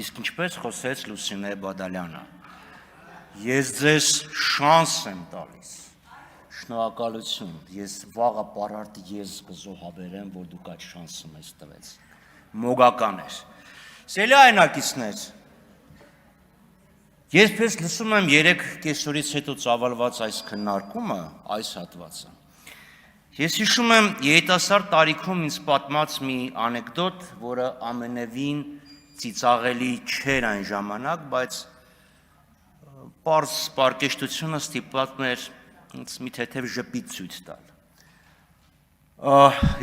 Իսկ ինչպես խոսեց Լուսինե Բադալյանը, ես ձեզ շանս եմ տալիս, շնորհակալություն, ես վաղը պարարտ ես կզոհաբերեմ, որ դուք այդ շանսը մեզ տվեց, մոգական էր, սելի այնակիցներ, Ես լսում եմ 3 կեսօրից հետո ծավալված այս քննարկումը, այս հատվածը։ Ես հիշում եմ երիտասարդ տարիքում ինձ պատմած մի անեկդոտ, որը ամենևին ծիծաղելի չէր այն ժամանակ, բայց պարզ պարկեշտությունը ստիպված էր ինձ մի թեթև ժպիտ ցույց տալ։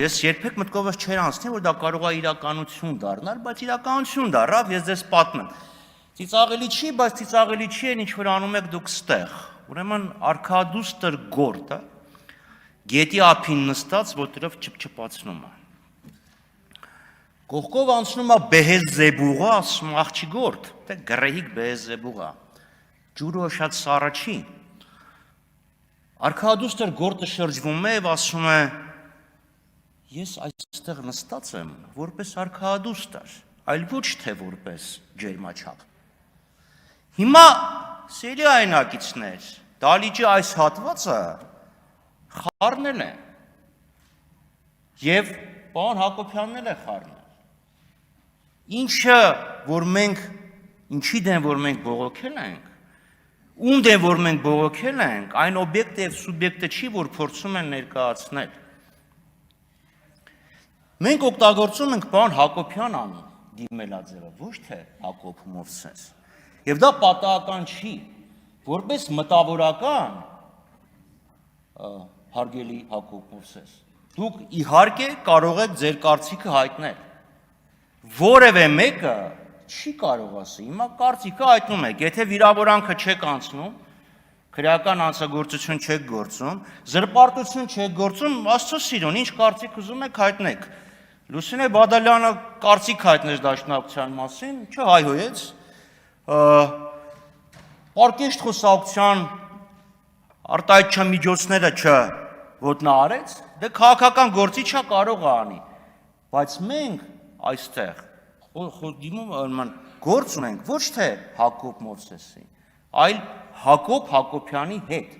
Ես երբեք մտքովս չէր անցնի, որ դա կարող է իրականություն դառնալ, բայց իրականություն դառավ, ես ձեզ պատմեմ։ Ծիծաղելի չի, բայց ծիծաղելի չի են ինչ-որ անում եք դուք ստեղ, ուրեմն արքադուստր գորտը, գետի ափին նստած, որտերով չպչպացնում է։ Կողքով անցնում է Բեհեզեբուղը, ասում աղջի գորտ, թե գրեհիկ Բեհեզեբուղը, ջուրը շատ սառը չի։ Արքադուստր գորտը շրջվում է և ասում է, ես այստեղ նստած եմ, որպես արքադուստր, այլ ոչ թե որպես ջերմաչափ։ Հիմա սերի այնակիցներ, դալիճի այս հատվածը խառնել է և պարոն Հակոբյանն էլ է խառնել։ Ինչի դեմ որ մենք բողոքել ենք, ում դեմ որ մենք բողոքել ենք, այն օբյեկտը և սուբյեկտը չի, որ փորձում են ներկայացնել։ Մենք օգտագործում ենք պարոն Հակոբյան անուն դիմելաձևը, ոչ թե Հակոբ Մովսես։ Եվ դա պատահական չի, որպես մտավորական, հարգելի Հակոբ Մովսես, դուք իհարկե կարող եք ձեր կարծիքը հայտնել, որևէ մեկը չի կարող ասի, հիմա կարծիքը հայտնում եք, եթե վիրավորանքը չեք անցնում, քրեական հանցագործություն չեք գործում, զրպարտություն չեք գործում, Աստծո սիրուն, ինչ կարծիք ուզում եք հայտնեք։ Լուսինե Բադալյանը կարծիք հայտնեց Դաշնակցության մասին, չհայհոյեց, պարկեշտ խոսակցության արտահայտչական միջոցները չոտնահարեց, դե քաղաքական գործիչը կարող է անի, բայց մենք այստեղ գործ ունենք ոչ թե Հակոբ Մովսեսի, այլ Հակոբ Հակոբյանի հետ։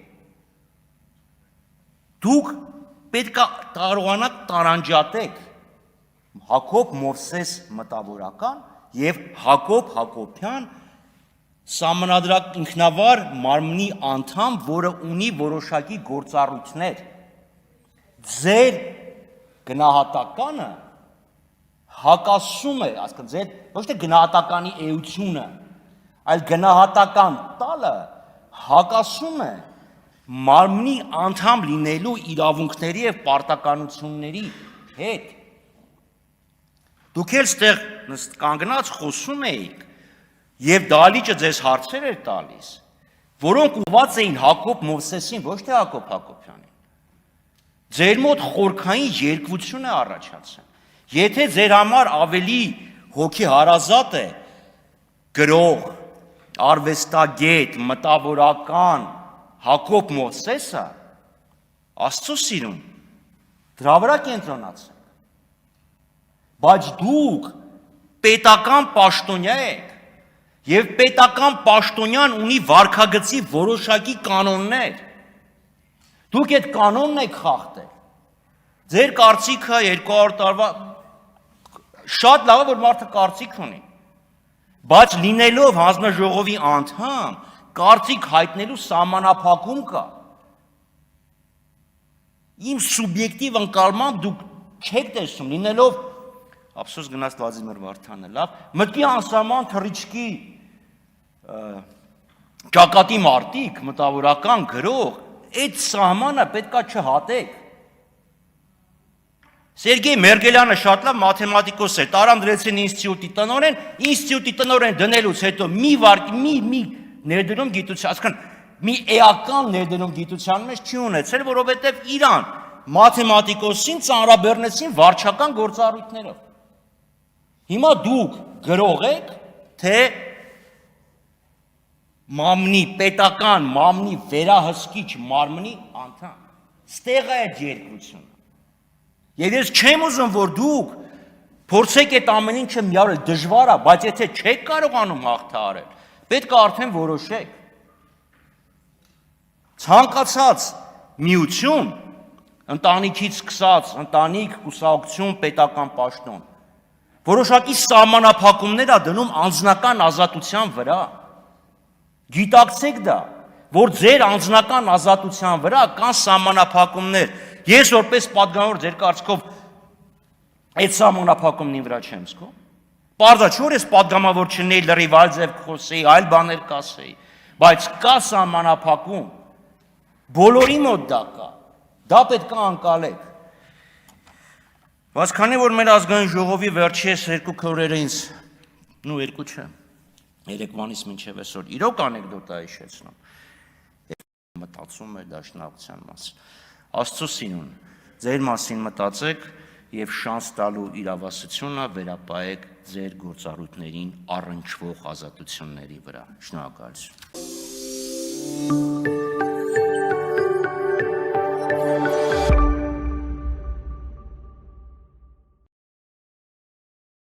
Դուք պետք է կարողանաք տարանջատեք Հակոբ Մովսես մտավորական և Հակոբ Հակոբյան սահմանադրական ինքնավար մարմնի անդամ, որը ունի որոշակի գործառույթներ։ Ձեր գնահատականը հակասում է, ձեր ոչ թե գնահատականի էությունը, այլ գնահատական տալը հակասում է մարմնի անդամ լինելու իրավունքների և պարտականությունների հետ։ Դուք էլ ստեղ կանգնած խոսում էիք և դալիճը ձեզ հարցեր էր տալիս, որոնք ուղղված էին Հակոբ Մովսեսին, ոչ թե Հակոբ Հակոբյանին։ Ձեր մոտ խորքային երկվություն է առաջացել։ Եթե ձեր համար ավելի հոգեհարազատ է գրող, արվեստագետ, մտավորական Հակոբ Մովսեսը, Աստծո սիրուն, դրա վրա կենտրոնացեք։ Բայց դուք պետական պաշտոնյա եք, և պետական պաշտոնյան ունի վարքագծի որոշակի կանոններ։ Դուք այդ կանոնն եք խախտել։ Ձեր կարծիքը 200 տարվա շատ լավ է, որ մարդը կարծիք ունի, բայց լինելով հանձնաժողովի անդամ, կարծիք հայտնելու սահմանափակում կա։ Իմ սուբյեկտիվ ընկալմամբ դուք չեք տեսնում, լինելով ափսոս գնաց Վլադիմիր Վարդանը, լավ, մտքի անսահման թռիչքի ճակատի մարտիկ, մտավորական գրող, այդ սահմանը պետքա չհատեք։ Սերգեյ Մերգելյանը շատ լավ մաթեմատիկոս էր, տարան դրեցին ինստիտուտի տնօրեն դնելուց հետո մի ներդրում գիտության, այսինքն մի էական ներդրում գիտության մեջ չի ունեցել, որովհետև իրան մաթեմատիկոսին ծանրաբեռնեցին վարչական գործառույթներով։ Հիմա դուք գրող եք, թե մամնի, պետական մամնի վերահսկիչ մարմնի անդամ։ Ստեղ է այդ երկրությունը։ Եվ ես չեմ ուզում, որ դուք Փորձեք այդ ամեն ինչը միարել, դժվար է, բայց եթե չեք կարողանում հաղթահարել, պետք է արդեն որոշեք։ Ցանկացած միություն, ընտանիքից սկսած, ընտանիք, կուսակցություն, պետական պաշտոն, որոշակի սահմանափակումներ է դնում անձնական ազատության վրա։ Գիտակցեք դա, որ ձեր անձնական ազատության վրա կան սահմանափակումներ։ Ես որպես պատգամավոր ձեր կարծիքով այդ սահմանափակումն վրա չեմ զգում։ Պարզա չէ որ ես պատգամավոր չնեի լրիվ այլ ձև խոսեի, այլ բաներ կասեի, բայց կա սահմանափակում։ Բոլորի մոտ դա կա։ Դա պետք է անցալեք։ Բայց քանի որ մեր ազգային ժողովի վերջերս 2 քորերը ինձ, երկու չէ, երեկվանից մինչև այսօր իրոք անեկդոտա հիշեցնում։ Մտածում էր դաշնակցության մասին։ Աստծո սիրուն, ձեր մասին մտածեք եւ շանս տալու իրավասությունը վերապահեք ձեր գործառույթներին առնչվող ազատությունների վրա։ Շնորհակալություն։